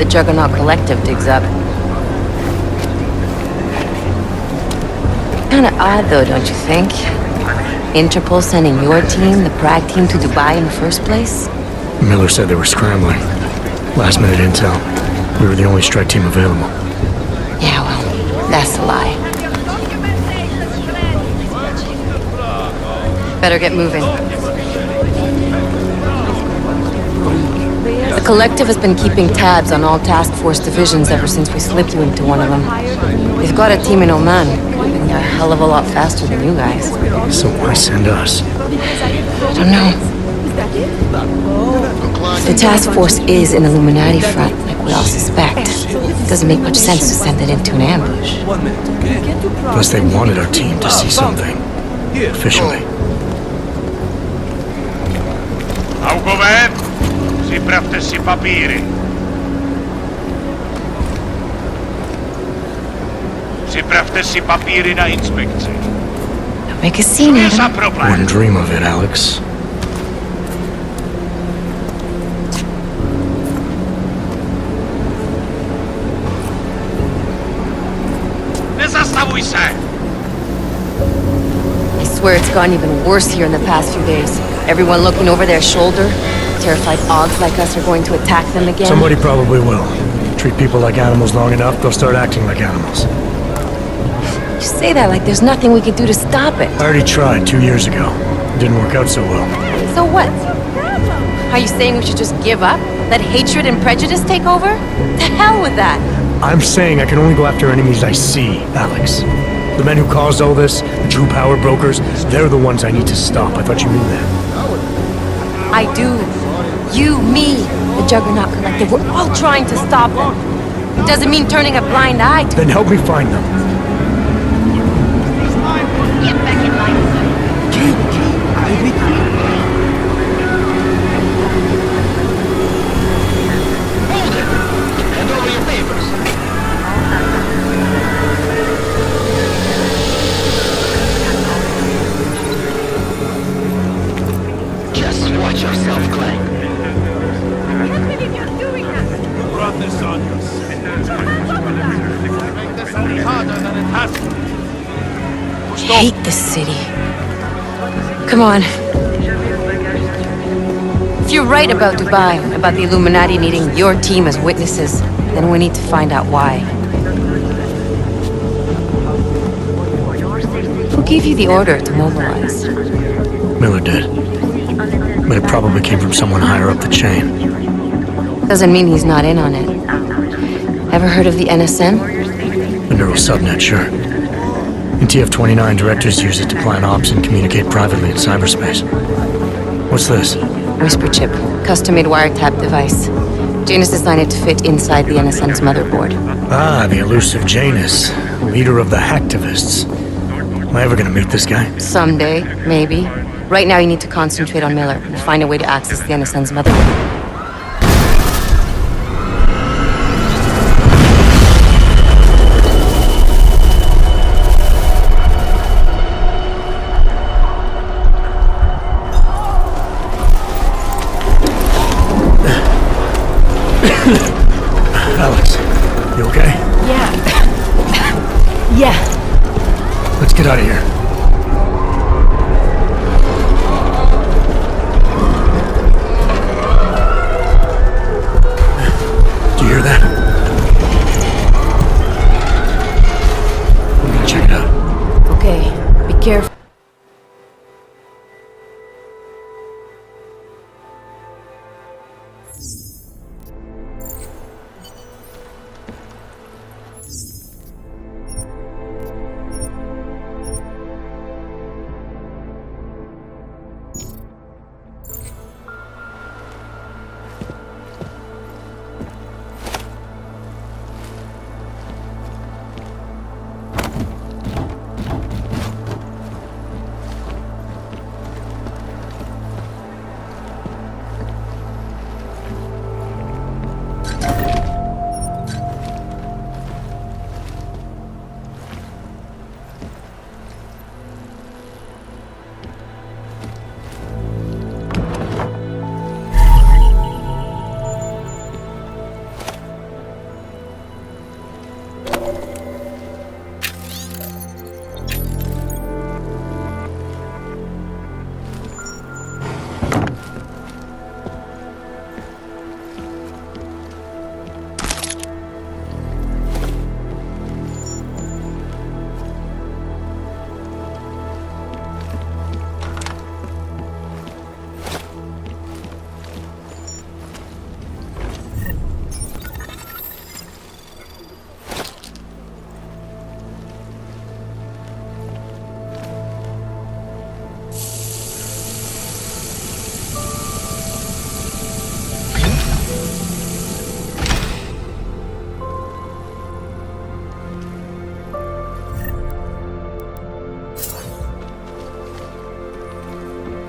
the Juggernaut Collective digs up. Kinda odd though, don't you think? Interpol sending your team, the Prague team, to Dubai in the first place? Miller said they were scrambling. Last minute intel. We were the only strike team available. Yeah, well, that's a lie. Better get moving. The Collective has been keeping tabs on all task force divisions ever since we slipped you into one of them. They've got a team in Oman, moving a hell of a lot faster than you guys. So why send us? I don't know. If the task force is an Illuminati front, like we all suspect, it doesn't make much sense to send it into an ambush. Plus they wanted our team to see something. Officially. Augovem, připravte si papíry. Připravte si papíry na inspekci. Don't make a scene, Za Adam. problém. Wouldn't dream of it, Alex. Nezastavuj se! I swear it's gotten even worse here in the past few days. Everyone looking over their shoulder. Terrified Augs like us are going to attack them again. Somebody probably will. Treat people like animals long enough, they'll start acting like animals. You say that like there's nothing we could do to stop it. I already tried 2 years ago. Didn't work out so well. So what? Are you saying we should just give up? Let hatred and prejudice take over? To hell with that! I'm saying I can only go after enemies I see, Alex. The men who caused all this, the true power brokers, they're the ones I need to stop. I thought you knew that. I do. You, me, the Juggernaut Collective, we're all trying to stop them. It doesn't mean turning a blind eye to Then help me find them. get back in line. Hold it! Hand over your papers. Just watch yourself, Clay. You brought this on yourself. Make this any harder than it has to be. I hate this city. Come on. If you're right about Dubai, about the Illuminati needing your team as witnesses, then we need to find out why. Who gave you the order to mobilize? Miller did. But it probably came from someone higher up the chain. Doesn't mean he's not in on it. Ever heard of the NSN? The neural subnet, sure. In TF-29, directors use it to plan ops and communicate privately in cyberspace. What's this? Whisper chip, custom-made wiretap device. Janus designed it to fit inside the NSN's motherboard. Ah, the elusive Janus, leader of the hacktivists. Am I ever gonna meet this guy? Someday, maybe. Right now you need to concentrate on Miller and find a way to access the NSN's motherboard. Alex, you okay? Yeah. Yeah. Let's get out of here. Do you hear that? I'm gonna check it out. Okay, be careful.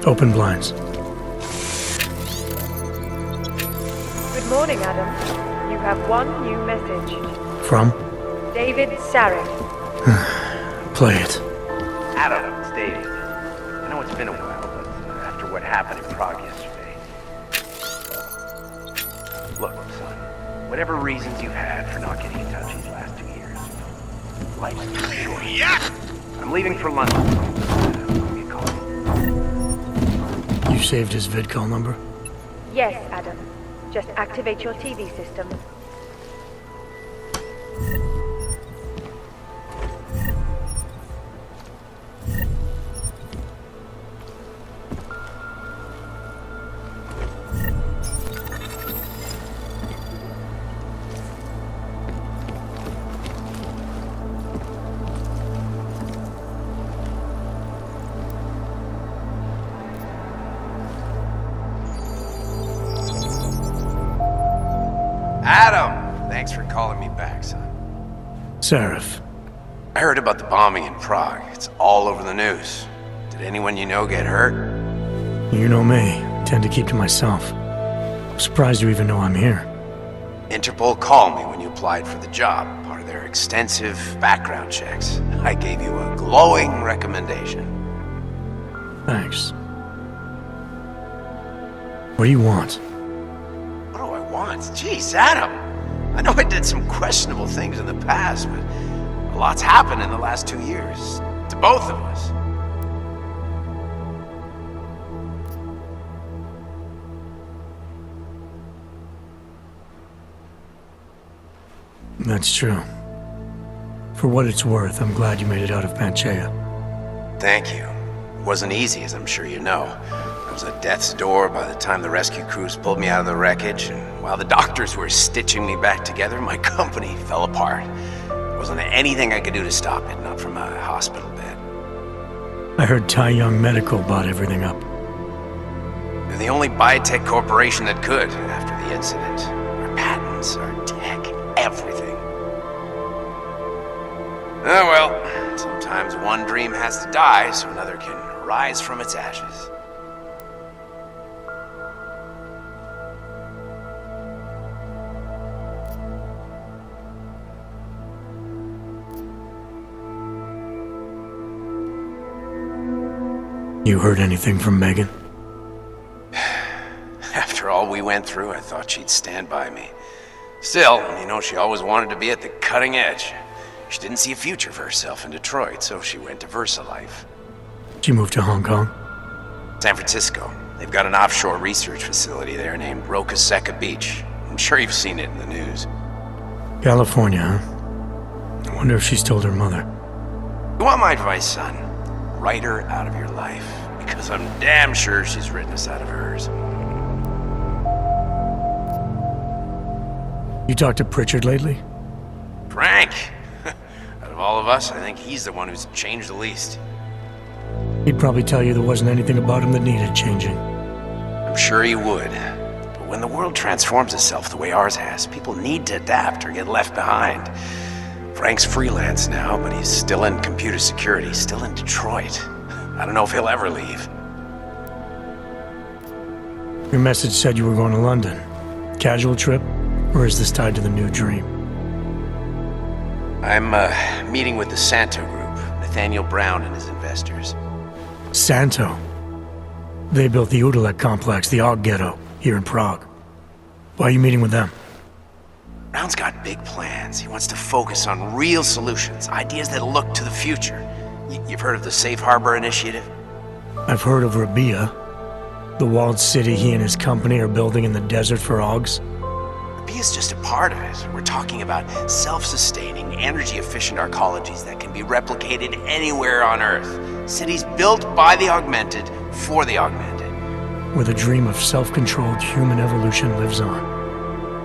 Open blinds. Good morning, Adam. You have one new message. From? David Sarek. Play it. Adam, it's David. I know it's been a while, but after what happened in Prague yesterday... Look, son, whatever reasons you've had for not getting in touch these last 2 years, life's too short. Yeah! I'm leaving for London. I'll get calling. You saved his vidcall number? Yes, Adam. Just activate your TV system. Adam! Thanks for calling me back, son. Seraph. I heard about the bombing in Prague. It's all over the news. Did anyone you know get hurt? You know me. Tend to keep to myself. I'm surprised you even know I'm here. Interpol called me when you applied for the job, part of their extensive background checks. I gave you a glowing recommendation. Thanks. What do you want? What do I want? Jeez, Adam! I know I did some questionable things in the past, but a lot's happened in the last 2 years. To both of us. That's true. For what it's worth, I'm glad you made it out of Panchaea. Thank you. It wasn't easy, as I'm sure you know. I was at death's door by the time the rescue crews pulled me out of the wreckage, and while the doctors were stitching me back together, my company fell apart. There wasn't anything I could do to stop it, not from a hospital bed. I heard Tai Young Medical bought everything up. They're the only biotech corporation that could, after the incident. Our patents, our tech, everything. Oh well, sometimes one dream has to die so another can rise from its ashes. You heard anything from Megan? After all we went through, I thought she'd stand by me. Still, you know, she always wanted to be at the cutting edge. She didn't see a future for herself in Detroit, so she went to VersaLife. She moved to Hong Kong? San Francisco. They've got an offshore research facility there named Roca Seca Beach. I'm sure you've seen it in the news. California, huh? I wonder if she's told her mother. You want my advice, son? Write her out of your life, because I'm damn sure she's written us out of hers. You talked to Pritchard lately? Frank! Out of all of us, I think he's the one who's changed the least. He'd probably tell you there wasn't anything about him that needed changing. I'm sure he would. But when the world transforms itself the way ours has, people need to adapt or get left behind. Frank's freelance now, but he's still in computer security, still in Detroit. I don't know if he'll ever leave. Your message said you were going to London. Casual trip? Or is this tied to the new dream? I'm meeting with the Santo Group, Nathaniel Brown and his investors. Santo? They built the Udalek complex, the Og Ghetto, here in Prague. Why are you meeting with them? Brown's got big plans. He wants to focus on real solutions, ideas that look to the future. You've heard of the Safe Harbor Initiative? I've heard of Rabia, the walled city he and his company are building in the desert for Ogs. Rabia's just a part of it. We're talking about self-sustaining, energy-efficient arcologies that can be replicated anywhere on Earth. Cities built by the augmented, for the augmented. Where the dream of self-controlled human evolution lives on.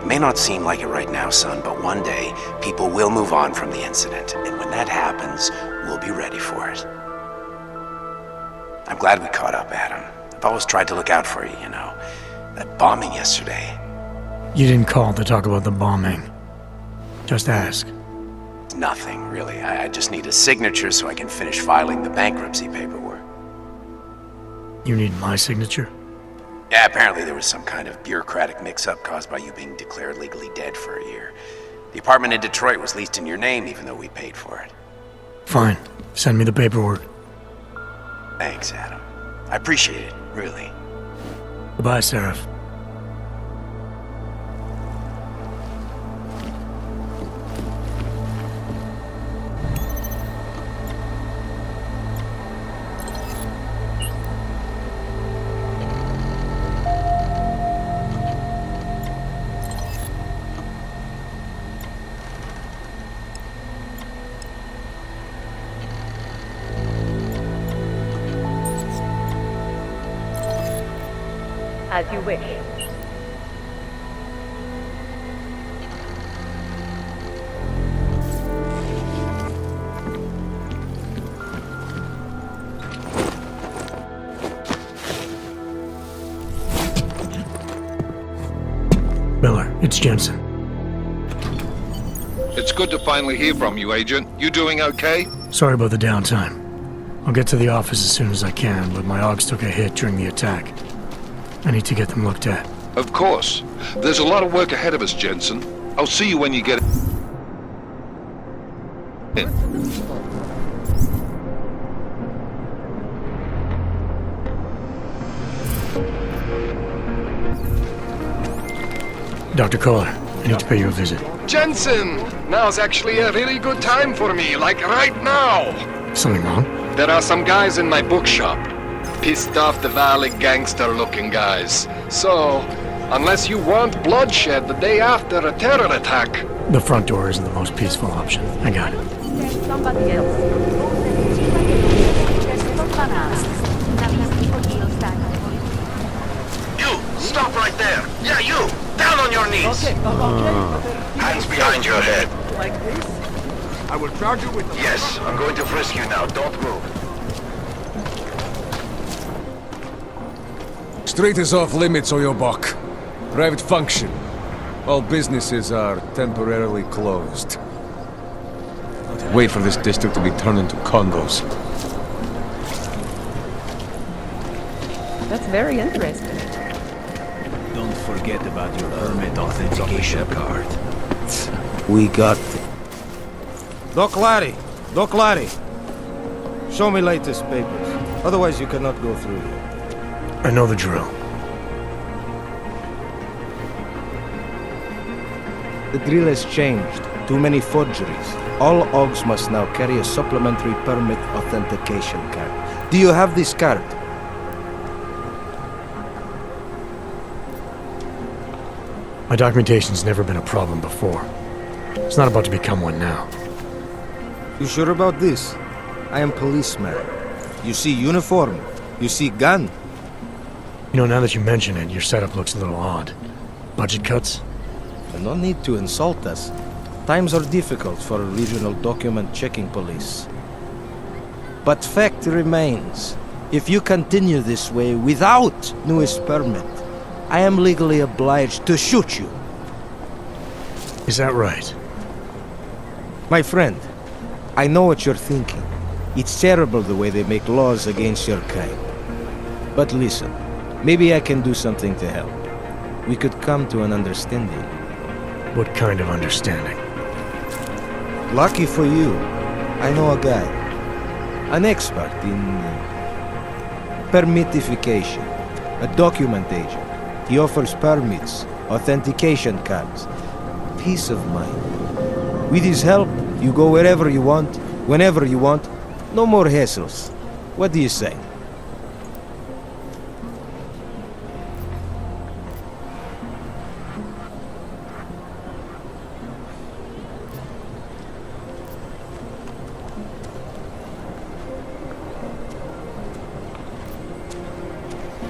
It may not seem like it right now, son, but one day, people will move on from the incident, and when that happens, we'll be ready for it. I'm glad we caught up, Adam. I've always tried to look out for you, you know. That bombing yesterday. You didn't call to talk about the bombing. Just ask. Nothing, really. I just need a signature so I can finish filing the bankruptcy paperwork. You need my signature? Yeah, apparently there was some kind of bureaucratic mix-up caused by you being declared legally dead for a year. The apartment in Detroit was leased in your name even though we paid for it. Fine. Send me the paperwork. Thanks, Adam. I appreciate it, really. Goodbye, Seraph. As you wish. Miller, it's Jensen. It's good to finally hear from you, Agent. You doing okay? Sorry about the downtime. I'll get to the office as soon as I can, but my Augs took a hit during the attack. I need to get them looked at. Of course. There's a lot of work ahead of us, Jensen. I'll see you when you get in. Dr. Kohler, I need to pay you a visit. Jensen! Now's actually a really good time for me, like right now! Something wrong? There are some guys in my bookshop. Pissed off the Valley gangster-looking guys. So, unless you want bloodshed the day after a terror attack... The front door isn't the most peaceful option. I got it. Somebody else. You! Stop right there! Yeah, you! Down on your knees! Hands behind your head. Like this? I will charge you with the... Yes, I'm going to frisk you now. Don't move. Street is off limits, Oyobok. Private function. All businesses are temporarily closed. Wait for this district to be turned into condos. That's very interesting. Don't forget about your permit authentication card. We got... Doc Larry! Doc Larry! Show me latest papers. Otherwise you cannot go through here. I know the drill. The drill has changed. Too many forgeries. All Augs must now carry a supplementary permit authentication card. Do you have this card? My documentation's never been a problem before. It's not about to become one now. You sure about this? I am policeman. You see uniform. You see gun. You know, now that you mention it, your setup looks a little odd. Budget cuts? No need to insult us. Times are difficult for a regional document checking police. But fact remains, if you continue this way without newest permit, I am legally obliged to shoot you. Is that right? My friend, I know what you're thinking. It's terrible the way they make laws against your kind. But listen, maybe I can do something to help. We could come to an understanding. What kind of understanding? Lucky for you, I know a guy. An expert in permitification. A document agent. He offers permits, authentication cards. Peace of mind. With his help, you go wherever you want, whenever you want. No more hassles. What do you say?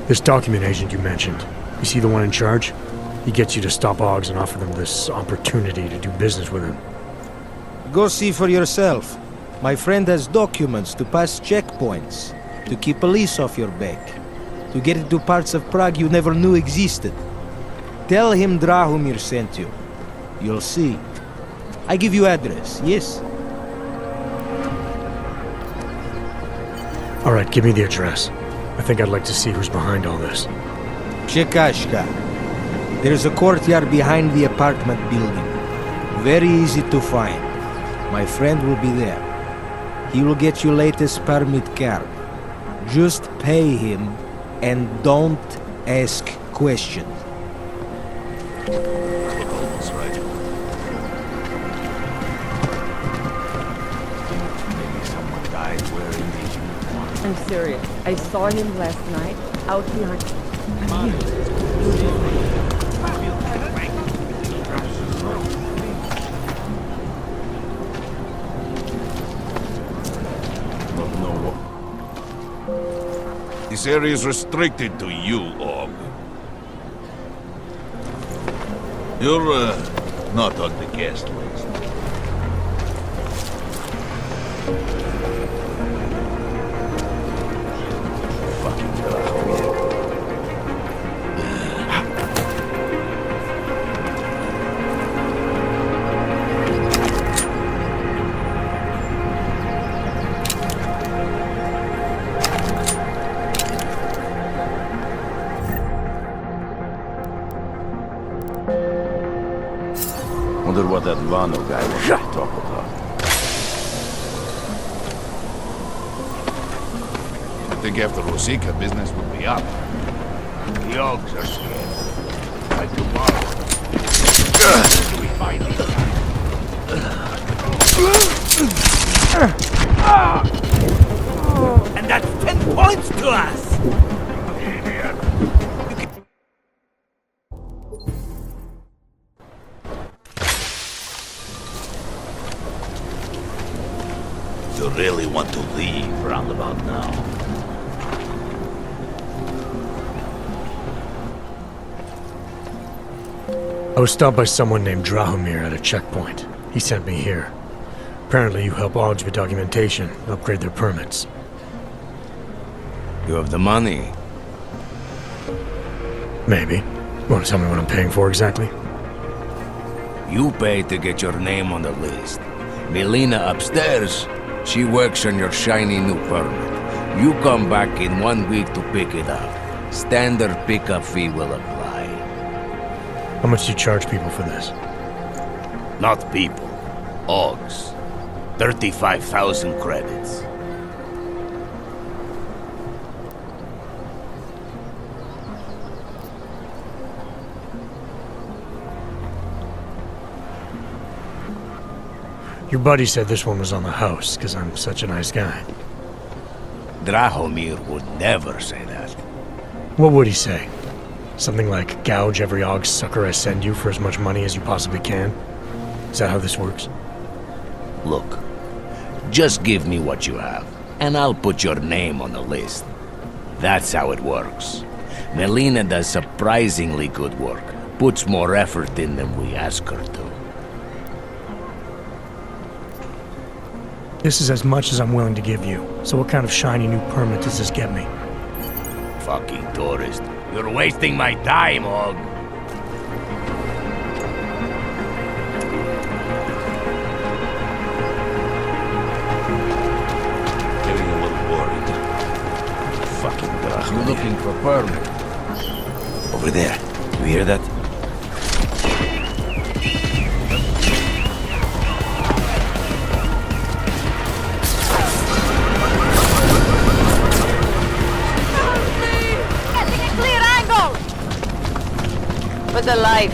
This document agent you mentioned, is he the one in charge? He gets you to stop Augs and offer them this opportunity to do business with him. Go see for yourself. My friend has documents to pass checkpoints, to keep police off your back, to get into parts of Prague you never knew existed. Tell him Drahomir sent you. You'll see. I give you address, yes? All right, give me the address. I think I'd like to see who's behind all this. Chekashka. There's a courtyard behind the apartment building. Very easy to find. My friend will be there. He will get you latest permit card. Just pay him and don't ask questions. That's right. Maybe someone died wearing these uniforms. I'm serious. I saw him last night out behind. This area is restricted to you, Og. You're, not on the guest list. Fucking Drahomir. Wonder what that Vano guy was to talk about. I think after Rosika, business will be up. The Ogs are scared. By tomorrow. We find these guys. And that's 10 points to us! You really want to leave roundabout now? I was stopped by someone named Drahomir at a checkpoint. He sent me here. Apparently you help Ogs with documentation, upgrade their permits. You have the money? Maybe. Want to tell me what I'm paying for exactly? You pay to get your name on the list. Melina upstairs, she works on your shiny new permit. You come back in 1 week to pick it up. Standard pickup fee will apply. How much do you charge people for this? Not people. Ogs. 35,000 credits. Your buddy said this one was on the house, because I'm such a nice guy. Drahomir would never say that. What would he say? Something like, gouge every Og sucker I send you for as much money as you possibly can? Is that how this works? Look, just give me what you have, and I'll put your name on the list. That's how it works. Melina does surprisingly good work. Puts more effort in than we ask her to. This is as much as I'm willing to give you. So what kind of shiny new permit does this get me? Fucking tourist. You're wasting my time, Og. Getting a little worried. Fucking Drahomir. You looking for permit? Over there. You hear that? For the life.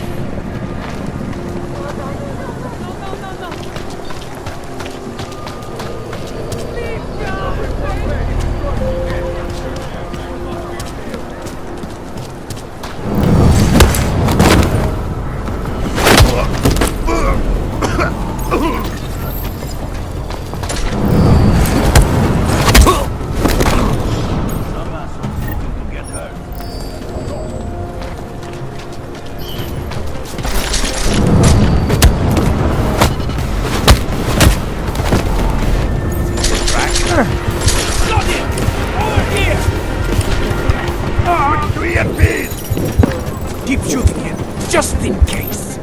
Keep shooting him, just in case.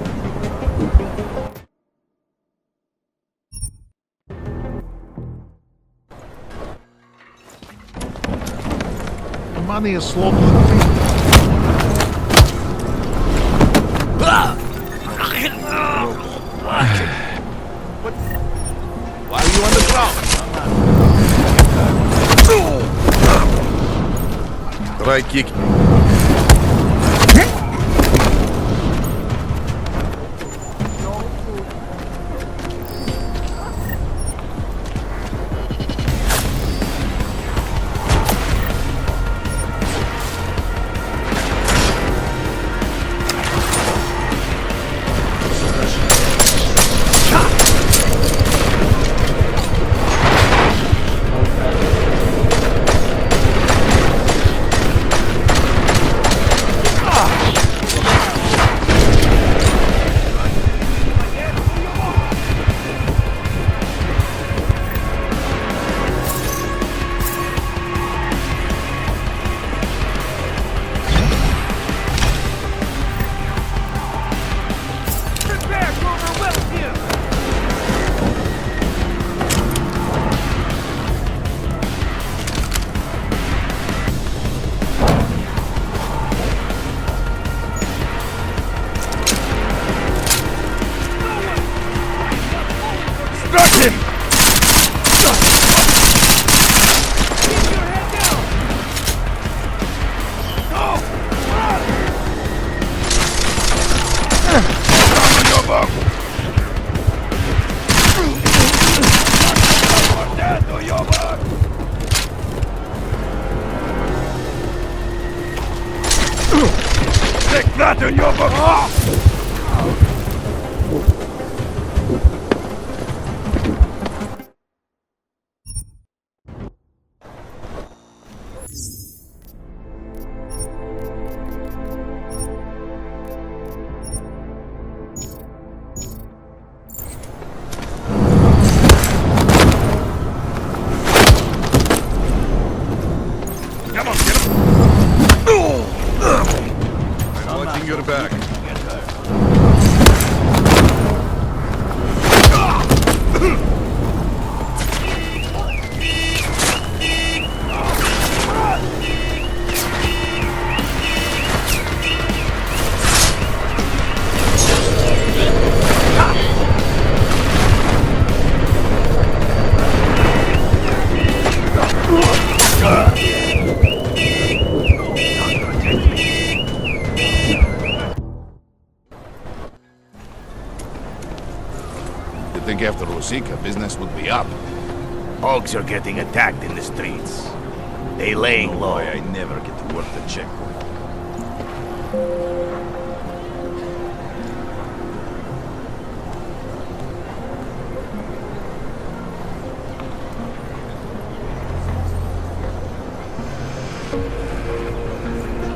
money is slow to the Why are you on the ground? Try kick. Your back. I think after Rosika, business would be up. Hogs are getting attacked in the streets. They laying low. Boy, I never get to work the checkpoint.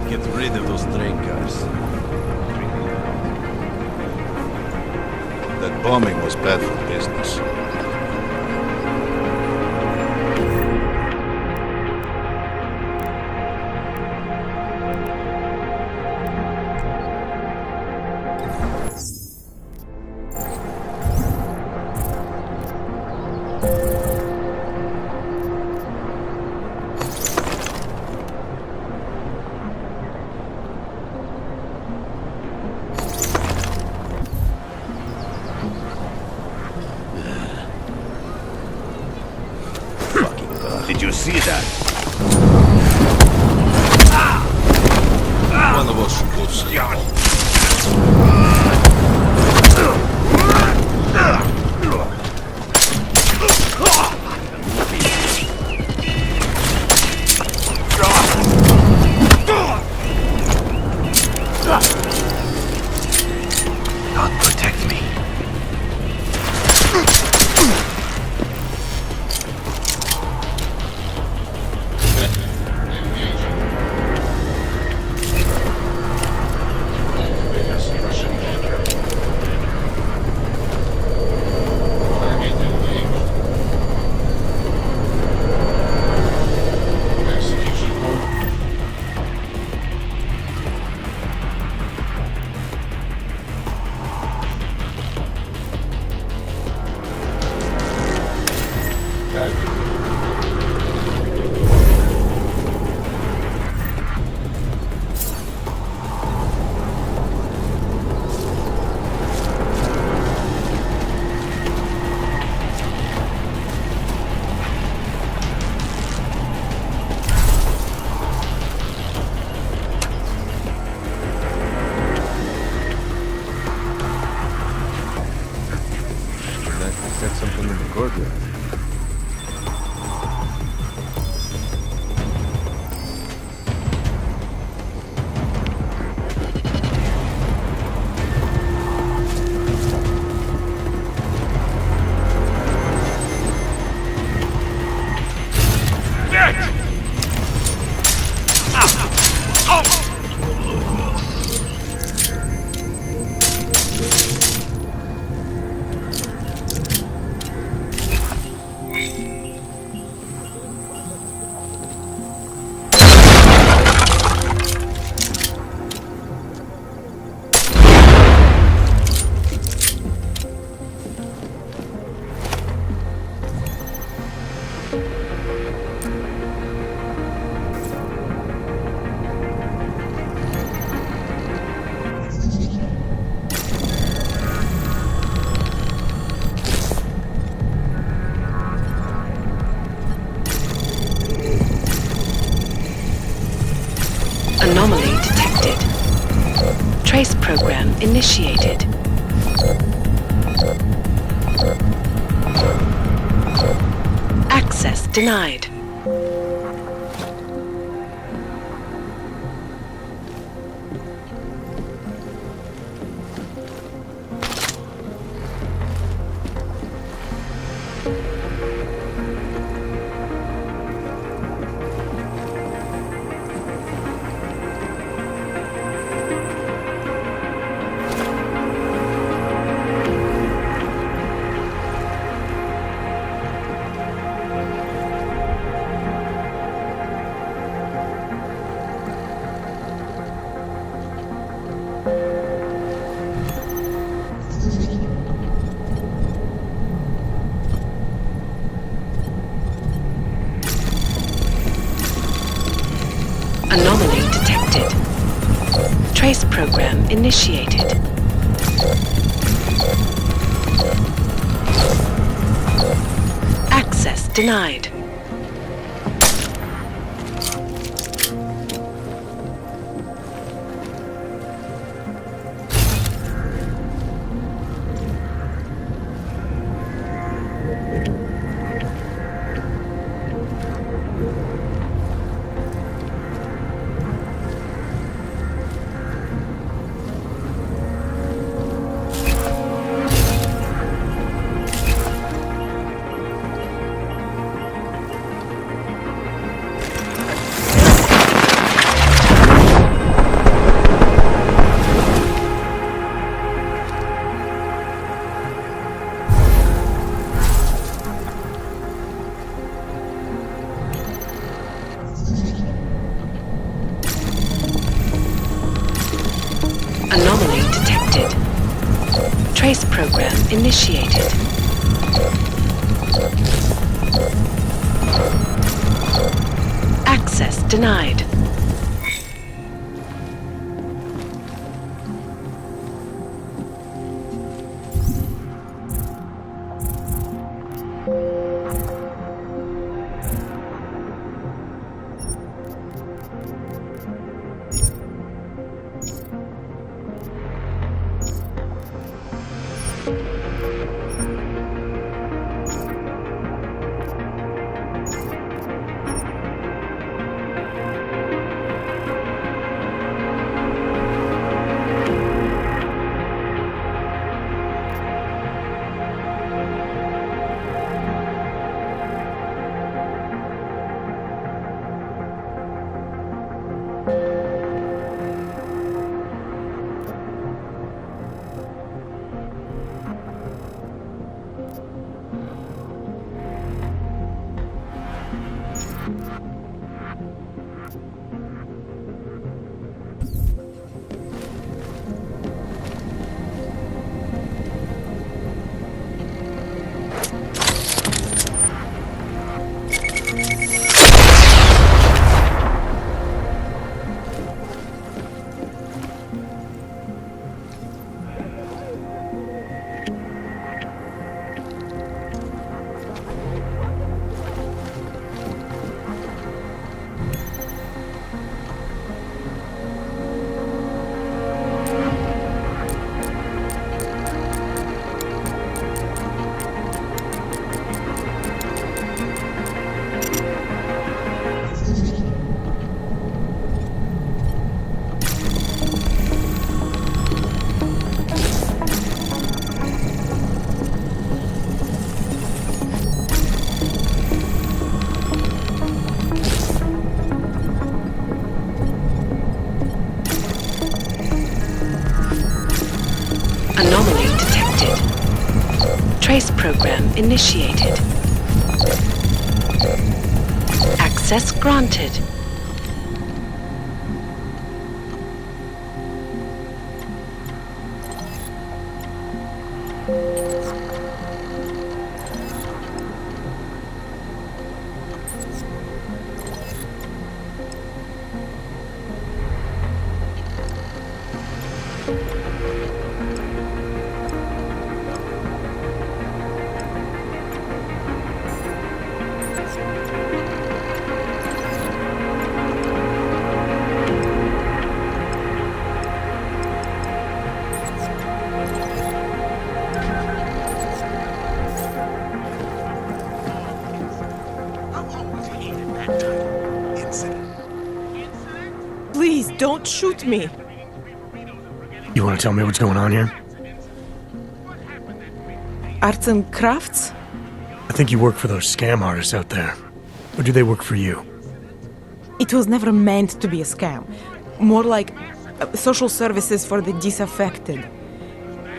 Get rid of those train cars. That bombing was bad for business. Did you see that? One of us should go see. God protect me. Set something in the courtyard. Anomaly detected. Trace program initiated. Access denied. Anomaly detected. Trace program initiated. Access denied. Anomaly detected. Trace program initiated. Access denied. Trace program initiated. Access granted. Please, don't shoot me. You want to tell me what's going on here? Arts and crafts? I think you work for those scam artists out there. Or do they work for you? It was never meant to be a scam. More like social services for the disaffected.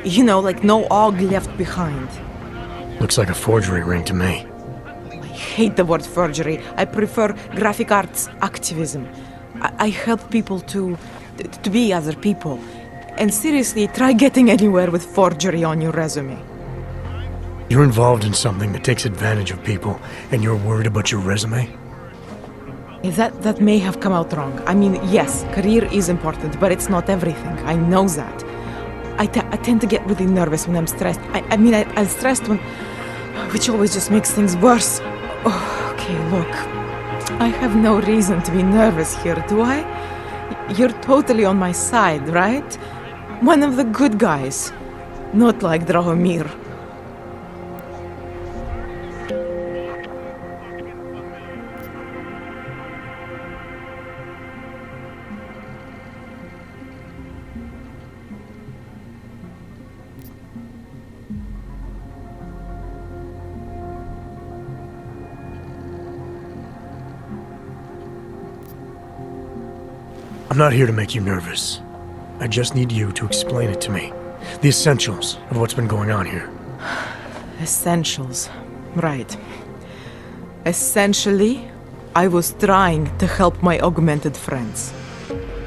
You know, like no og left behind. Looks like a forgery ring to me. I hate the word forgery. I prefer graphic arts activism. I help people to be other people. And seriously, try getting anywhere with forgery on your resume. You're involved in something that takes advantage of people, and you're worried about your resume? That may have come out wrong. I mean, yes, career is important, but it's not everything. I know that. I tend to get really nervous when I'm stressed. I'm stressed when... which always just makes things worse. Oh, okay, look. I have no reason to be nervous here, do I? You're totally on my side, right? One of the good guys. Not like Drahomir. I'm not here to make you nervous. I just need you to explain it to me. The essentials of what's been going on here. Essentials. Right. Essentially, I was trying to help my augmented friends.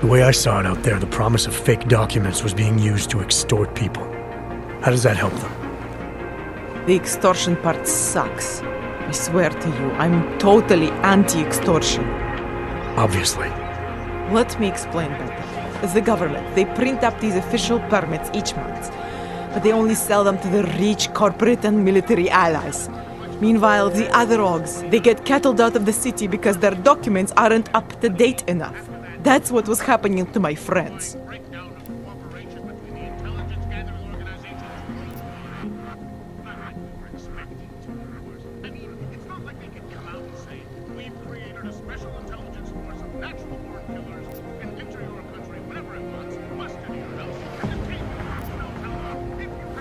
The way I saw it out there, the promise of fake documents was being used to extort people. How does that help them? The extortion part sucks. I swear to you, I'm totally anti-extortion. Obviously. Let me explain better. The government, they print up these official permits each month, but they only sell them to the rich corporate and military allies. Meanwhile, the other Ogs, they get cattled out of the city because their documents aren't up to date enough. That's what was happening to my friends.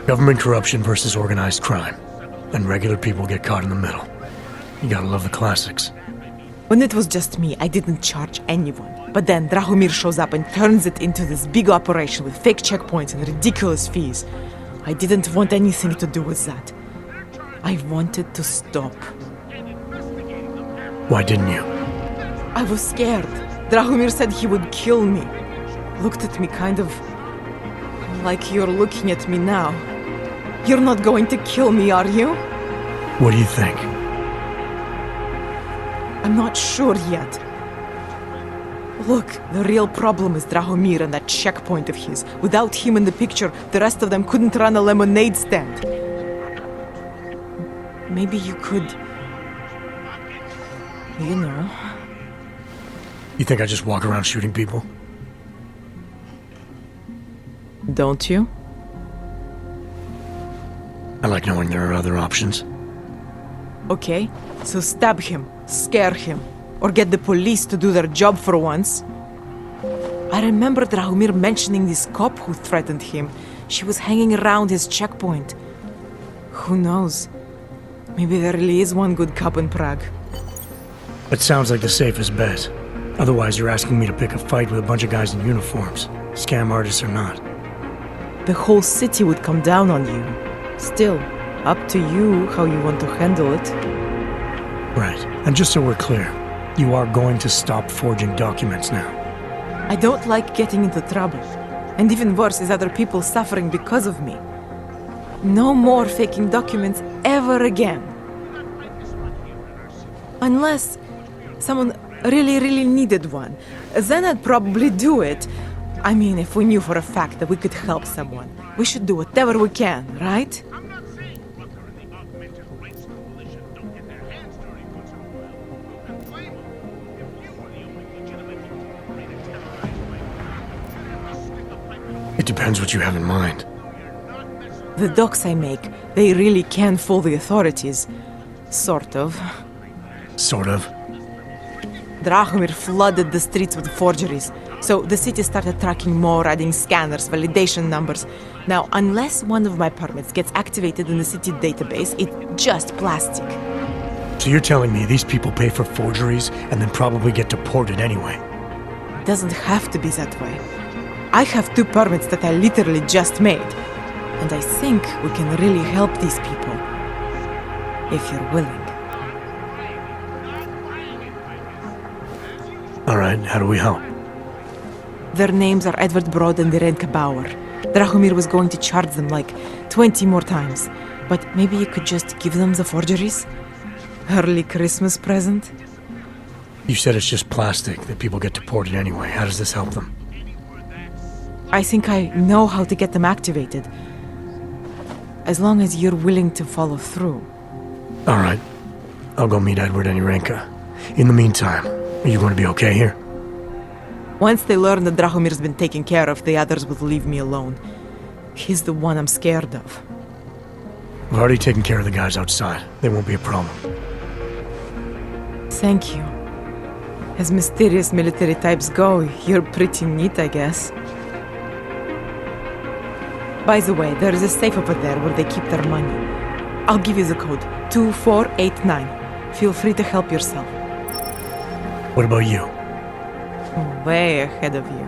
Government corruption versus organized crime. And regular people get caught in the middle. You gotta love the classics. When it was just me, I didn't charge anyone. But then Drahomir shows up and turns it into this big operation with fake checkpoints and ridiculous fees. I didn't want anything to do with that. I wanted to stop. Why didn't you? I was scared. Drahomir said he would kill me. Looked at me kind of... like you're looking at me now. You're not going to kill me, are you? What do you think? I'm not sure yet. Look, the real problem is Drahomir and that checkpoint of his. Without him in the picture, the rest of them couldn't run a lemonade stand. Maybe you could... you know... You think I just walk around shooting people? Don't you? I like knowing there are other options. Okay, so stab him, scare him, or get the police to do their job for once. I remember Drahomir mentioning this cop who threatened him. She was hanging around his checkpoint. Who knows? Maybe there really is one good cop in Prague. That sounds like the safest bet. Otherwise, you're asking me to pick a fight with a bunch of guys in uniforms, scam artists or not. The whole city would come down on you. Still, Up to you how you want to handle it. Right. And just so we're clear, you are going to stop forging documents now. I don't like getting into trouble. And even worse is other people suffering because of me. No more faking documents ever again. Unless someone really needed one. Then I'd probably do it. I mean, if we knew for a fact that we could help someone, we should do whatever we can, right? It depends what you have in mind. The docs I make, they really can fool the authorities. Sort of. Sort of. Drahomir flooded the streets with forgeries, so the city started tracking more, adding scanners, validation numbers. Now, unless one of my permits gets activated in the city database, it's just plastic. So you're telling me these people pay for forgeries and then probably get deported anyway? It doesn't have to be that way. I have 2 permits that I literally just made. And I think we can really help these people. If you're willing. Alright, how do we help? Their names are Edward Broad and Irenka Bauer. Drahomir was going to charge them like 20 more times. But maybe you could just give them the forgeries? Early Christmas present? You said it's just plastic, that people get deported anyway. How does this help them? I think I know how to get them activated. As long as you're willing to follow through. Alright. I'll go meet Edward and Irenka. In the meantime, are you going to be okay here? Once they learn that Drahomir's been taken care of, the others will leave me alone. He's the one I'm scared of. I've already taken care of the guys outside. They won't be a problem. Thank you. As mysterious military types go, you're pretty neat, I guess. By the way, there is a safe over there where they keep their money. I'll give you the code, 2489. Feel free to help yourself. What about you? Way ahead of you.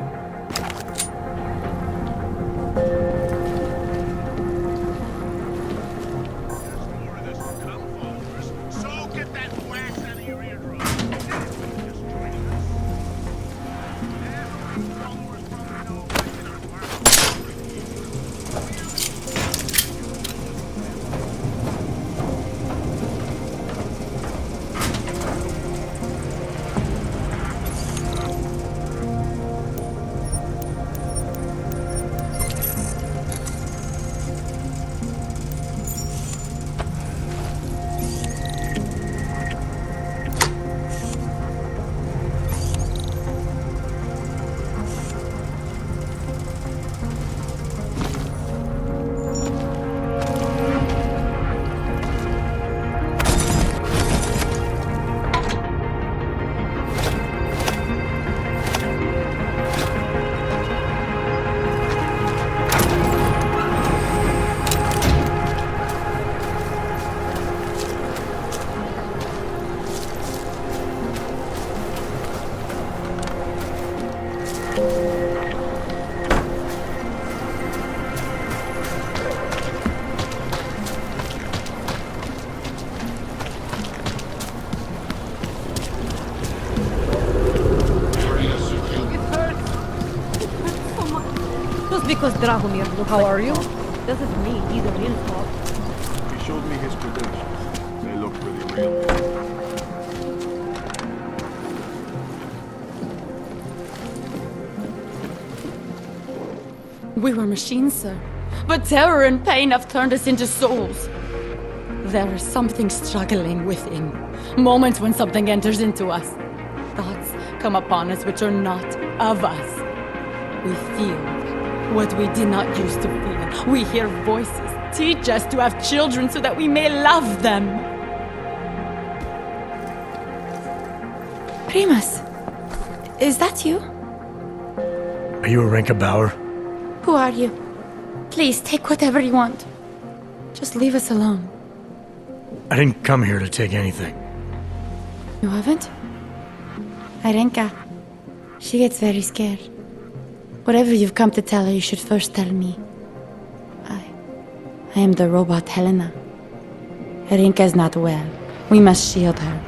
Because Drahomir looks How are you? Doesn't mean he's a real cop. He showed me his credentials. They look pretty real. We were machines, sir. But terror and pain have turned us into souls. There is something struggling within. Moments when something enters into us. Thoughts come upon us which are not of us. We feel what we did not used to feel. We hear voices. Teach us to have children so that we may love them. Primus, is that you? Are you Irenka Bauer? Who are you? Please, take whatever you want. Just leave us alone. I didn't come here to take anything. You haven't? Irenka, she gets very scared. Whatever you've come to tell her, you should first tell me. I am the robot Helena. Rinka's not well. We must shield her.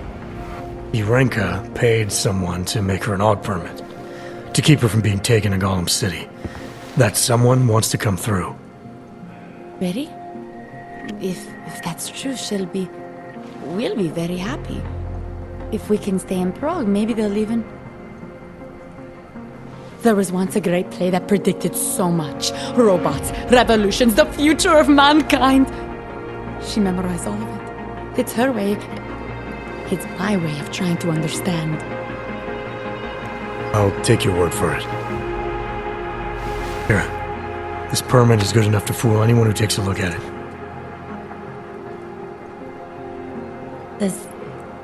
Irenka paid someone to make her an AUG permit, to keep her from being taken to Gollum City. That someone wants to come through. Really? If that's true, we'll be very happy. If we can stay in Prague, maybe they'll even... There was once a great play that predicted so much. Robots, revolutions, the future of mankind. She memorized all of it. It's her way. It's my way of trying to understand. I'll take your word for it. Here. This permit is good enough to fool anyone who takes a look at it.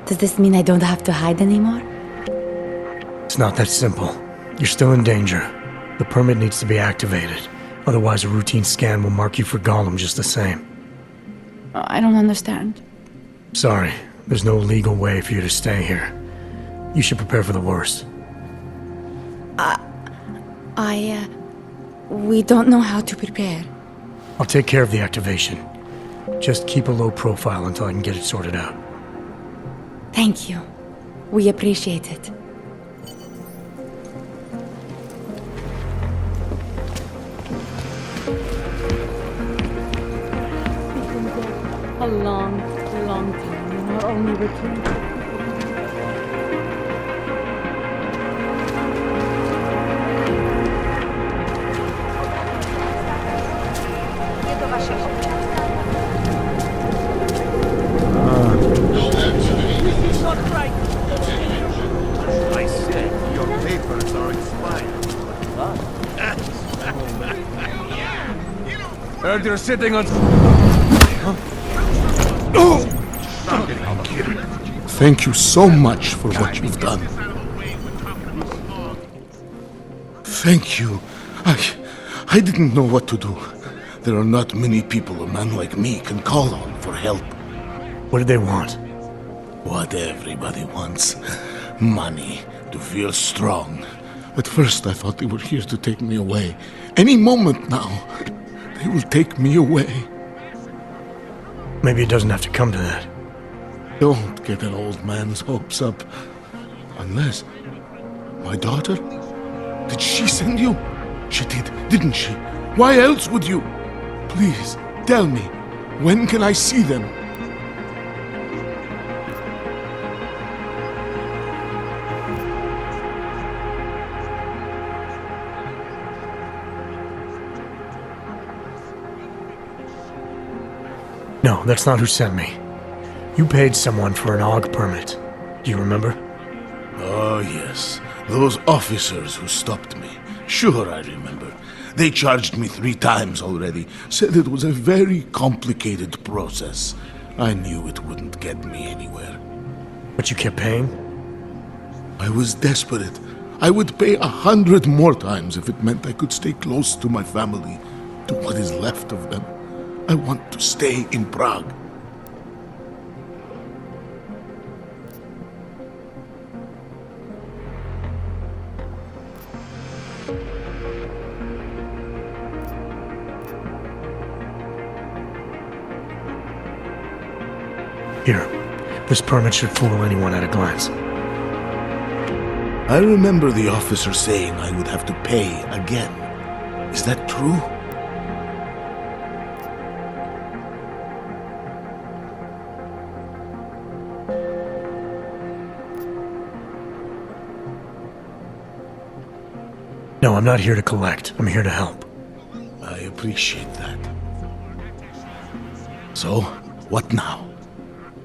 Does this mean I don't have to hide anymore? It's not that simple. You're still in danger. The permit needs to be activated. Otherwise, a routine scan will mark you for Gollum just the same. I don't understand. Sorry, there's no legal way for you to stay here. You should prepare for the worst. We don't know how to prepare. I'll take care of the activation. Just keep a low profile until I can get it sorted out. Thank you. We appreciate it. A long, long time in our only return. I said your papers are expired. Heard you're sitting on... Thank you so much for what you've done. Thank you. I didn't know what to do. There are not many people a man like me can call on for help. What did they want? What everybody wants. Money, to feel strong. At first I thought they were here to take me away. Any moment now, they will take me away. Maybe it doesn't have to come to that. Don't get an old man's hopes up. Unless... My daughter? Did she send you? She did, didn't she? Why else would you? Please, tell me. When can I see them? No, that's not who sent me. You paid someone for an AUG permit. Do you remember? Oh, yes. Those officers who stopped me. Sure, I remember. They charged me 3 times already. Said it was a very complicated process. I knew it wouldn't get me anywhere. But you kept paying? I was desperate. I would pay 100 more times if it meant I could stay close to my family, to what is left of them. I want to stay in Prague. Here, this permit should fool anyone at a glance. I remember the officer saying I would have to pay again. Is that true? No, I'm not here to collect. I'm here to help. I appreciate that. So, what now?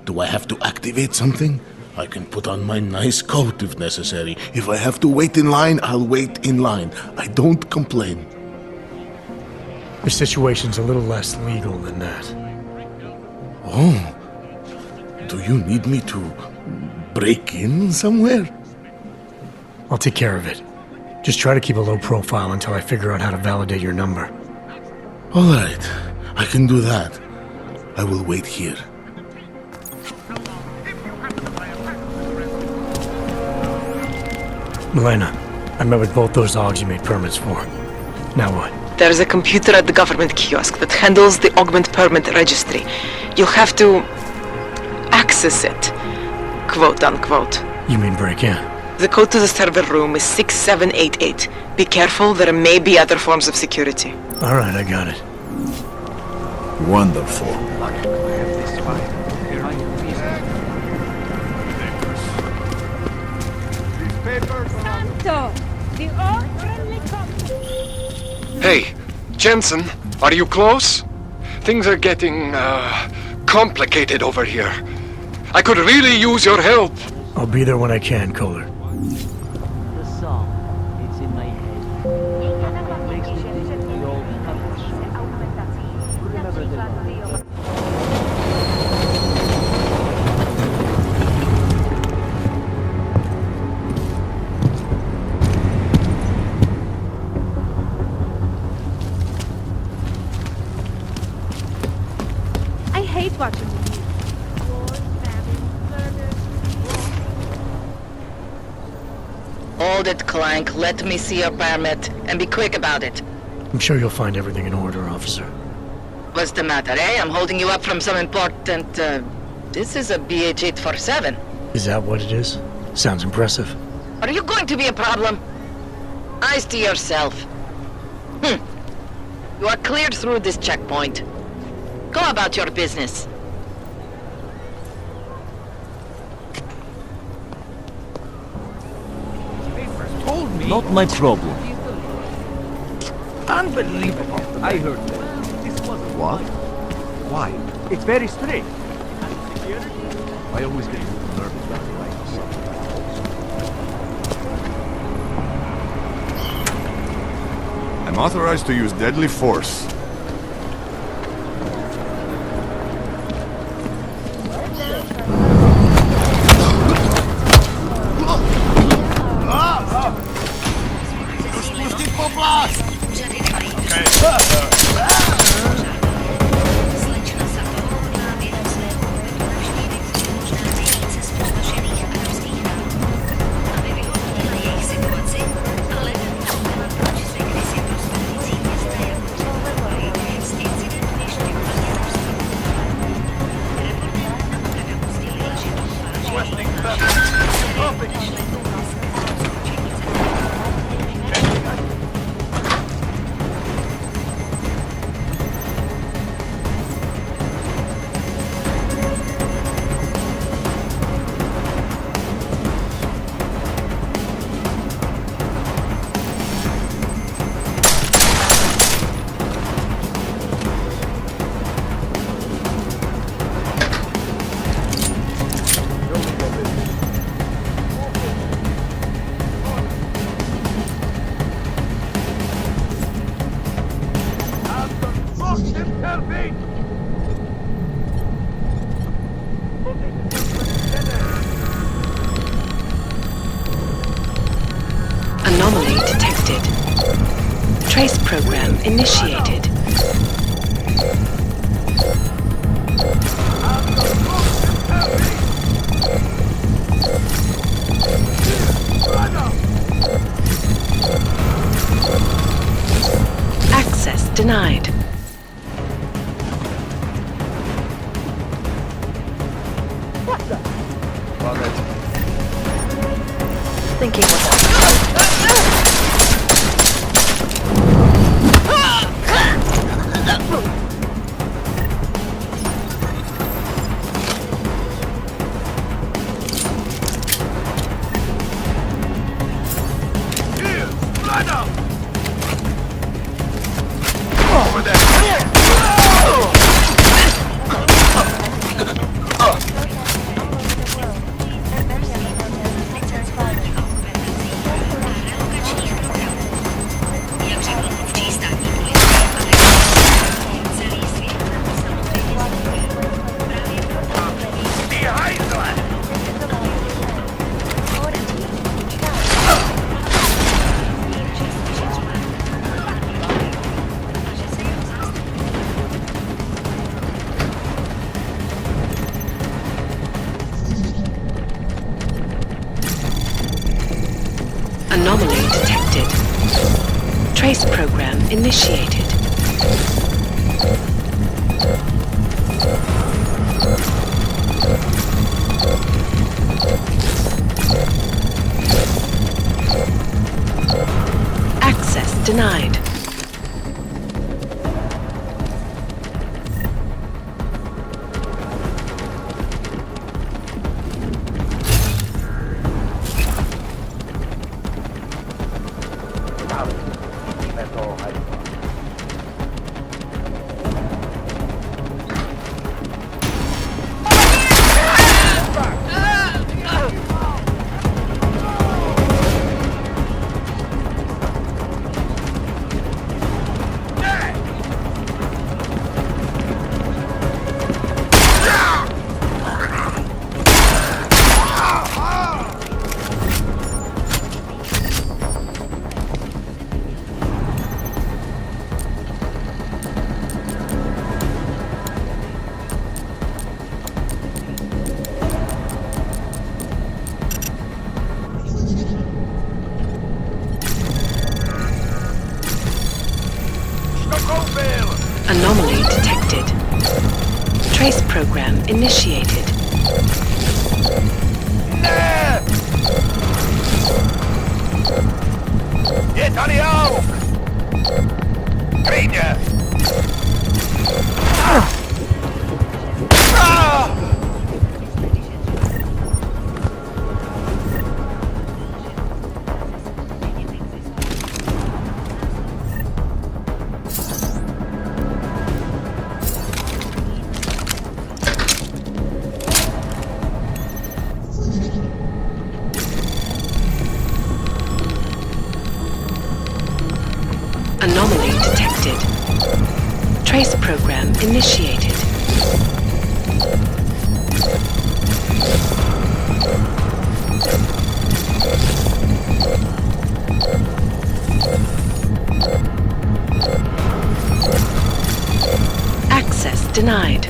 Do I have to activate something? I can put on my nice coat if necessary. If I have to wait in line, I'll wait in line. I don't complain. The situation's a little less legal than that. Oh. Do you need me to break in somewhere? I'll take care of it. Just try to keep a low profile until I figure out how to validate your number. All right. I can do that. I will wait here. Milena, I met with both those AUGs you made permits for. Now what? There's a computer at the government kiosk that handles the augment permit registry. You'll have to This is it. Quote unquote. You mean break in? The code to the server room is 6788. Be careful, there may be other forms of security. All right, I got it. Wonderful. Hey, Jensen, are you close? Things are getting, complicated over here. I could really use your help. I'll be there when I can, Kohler. The song, it's in my head. Makes me think of the old puppet show. Remember the I hate watching the news. Hold it, Clank. Let me see your permit, and be quick about it. I'm sure you'll find everything in order, officer. What's the matter, eh? I'm holding you up from some important, This is a BH-847. Is that what it is? Sounds impressive. Are you going to be a problem? Eyes to yourself. You are cleared through this checkpoint. Go about your business. Not my problem. Unbelievable. I heard that. What? Why? It's very strict. I always get a little nervous when I write something. I'm authorized to use deadly force. Anomaly detected. Trace program initiated. Access denied. Thinking Anomaly detected. Trace program initiated. initiated. Get on the out! Greener! Anomaly detected. Trace program initiated. Access denied.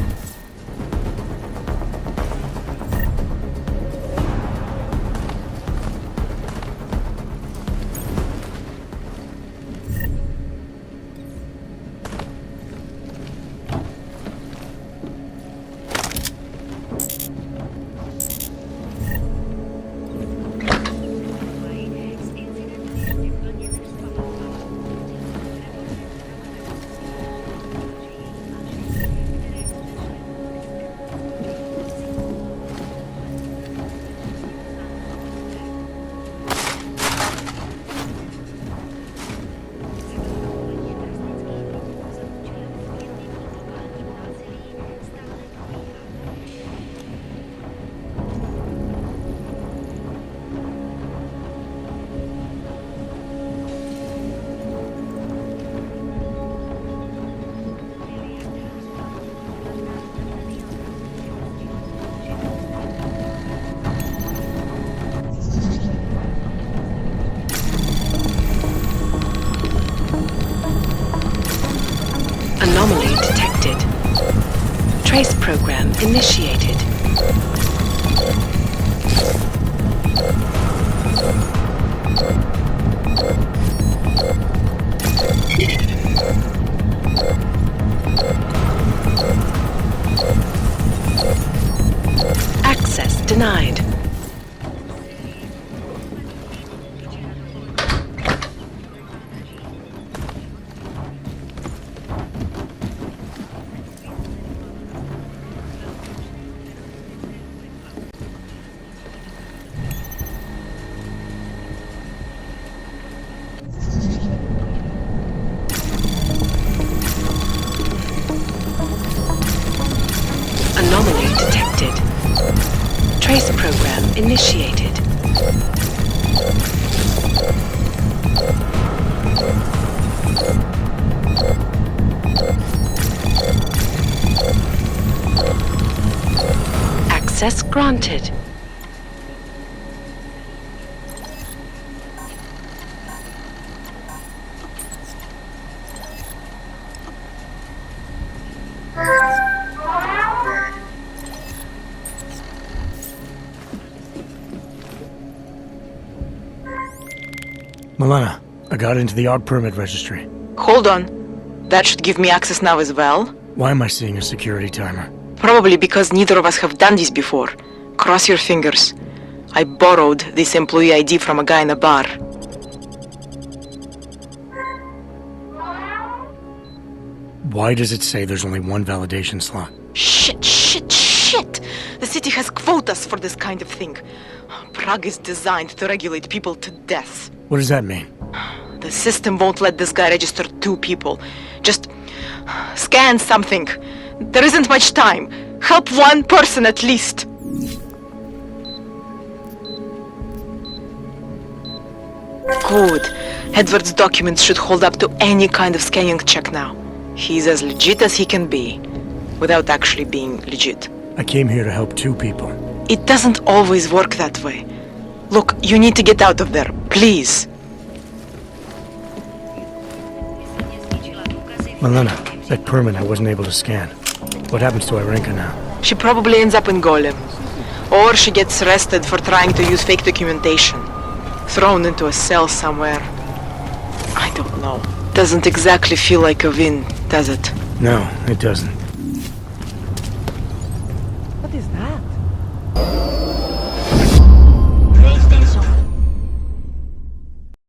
Anomaly detected. Trace program initiated. Access denied. Anomaly detected. Trace program initiated. Access granted. Milena, I got into the ARP permit registry. Hold on. That should give me access now as well. Why am I seeing a security timer? Probably because neither of us have done this before. Cross your fingers. I borrowed this employee ID from a guy in a bar. Why does it say there's only one validation slot? Shit, shit, shit! The city has quotas for this kind of thing. Prague is designed to regulate people to death. What does that mean? The system won't let this guy register 2 people. Just scan something. There isn't much time. Help 1 person at least. Good. Edward's documents should hold up to any kind of scanning check now. He's as legit as he can be, without actually being legit. I came here to help 2 people. It doesn't always work that way. Look, you need to get out of there, please. Milena, that permit I wasn't able to scan. What happens to Irenka now? She probably ends up in Golem. Or she gets arrested for trying to use fake documentation. Thrown into a cell somewhere. I don't know. Doesn't exactly feel like a win, does it? No, it doesn't. that?